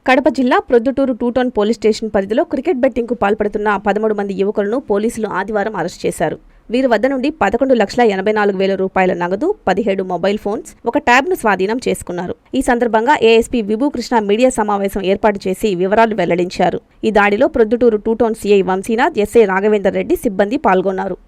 కడప జిల్లా Proddatur 2 town police station పరిధిలో cricket బెట్టింగ్కు పాల్పడుతున్న 13 మంది యువకులను పోలీసులు ఆదివారం అరెస్ట్ చేశారు. వీరి వద్ద నుండి 11,84,000 రూపాయల నగదు, 17 మొబైల్ ఫోన్స్, ఒక ట్యాబ్ను స్వాధీనం చేసుకున్నారు. ఈ సందర్భంగా ఏఎస్పీ విభూకృష్ణ మీడియా సమావేశం ఏర్పాటు చేసి వివరాలు వెల్లడించారు. ఈ దాడిలో Proddatur 2 town CI Vamsinath, SI Raghavender Reddy సిబ్బంది పాల్గొన్నారు.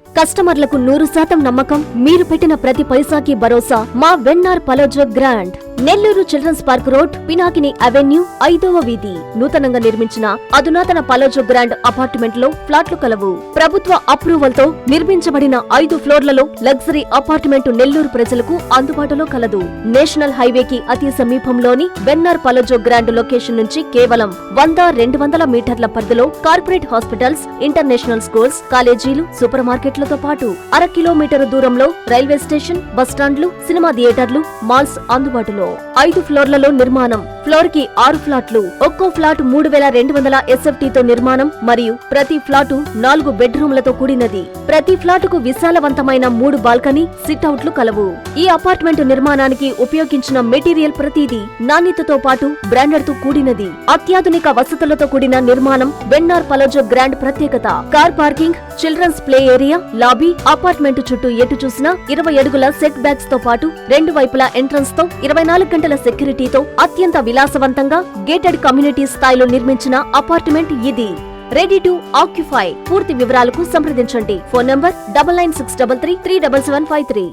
కస్టమర్లకు 100% నమ్మకం, మీరు పెట్టిన ప్రతి పైసాకి భరోసా మా వెన్నార్ పలోజో grand. Nellore children's park road, Pinakini avenue, 5వ వీధి. నూతనంగా నిర్మించిన అధునాతన పలోజో గ్రాండ్ అపార్ట్మెంట్ లో ఫ్లాట్లు కలవు. ప్రభుత్వ అప్రూవల్ తో నిర్మించబడిన 5 ఫ్లోర్లలో లగ్జరీ అపార్ట్మెంట్ నెల్లూరు ప్రజలకు అందుబాటులో కలదు. నేషనల్ హైవేకి అతి సమీపంలోని వెన్నార్ పలోజో గ్రాండ్ లొకేషన్ నుంచి కేవలం 100-200 మీటర్ల పరిధిలో కార్పొరేట్ హాస్పిటల్స్, ఇంటర్నేషనల్ స్కూల్స్, కాలేజీలు, సూపర్ మార్కెట్లతో పాటు 1/2 కిలోమీటర్ దూరంలో రైల్వే స్టేషన్, బస్టాండ్లు, సినిమా థియేటర్లు, మాల్స్ అందుబాటులో. 5 ఫ్లోర్లలో నిర్మాణం. ఫ్లోర్ కి 6 ఫ్లాట్లు. ఒక్కో ఫ్లాట్ 3,200 SFT తో నిర్మాణం మరియు ప్రతి ఫ్లాటు 4 బెడ్రూమ్లతో కూడినది. ప్రతి ఫ్లాటుకు విశాలవంతమైన 3 బాల్కనీ, సిట్అవుట్లు కలవు. ఈ అపార్ట్మెంట్ నిర్మాణానికి ఉపయోగించిన మెటీరియల్ ప్రతిదీ నాణ్యతతో పాటు బ్రాండెడ్ తో కూడినది. అత్యాధునిక వసతులతో కూడిన నిర్మాణం వెన్నార్ పలోజో గ్రాండ్ ప్రత్యేకత. Car parking, children's play area, lobby, apartment చుట్టూ ఎటు చూసినా 20 అడుగుల సెట్ బ్యాక్స్ తో పాటు 2 వైపులా ఎంట్రన్స్ తో 24 గంటల సెక్యూరిటీతో అత్యంత విలాసవంతంగా గేటెడ్ కమ్యూనిటీ స్థాయిలో నిర్మించిన అపార్ట్మెంట్ ఇది. Ready to occupy. పూర్తి వివరాలకు సంప్రదించండి. Phone number 9963337753.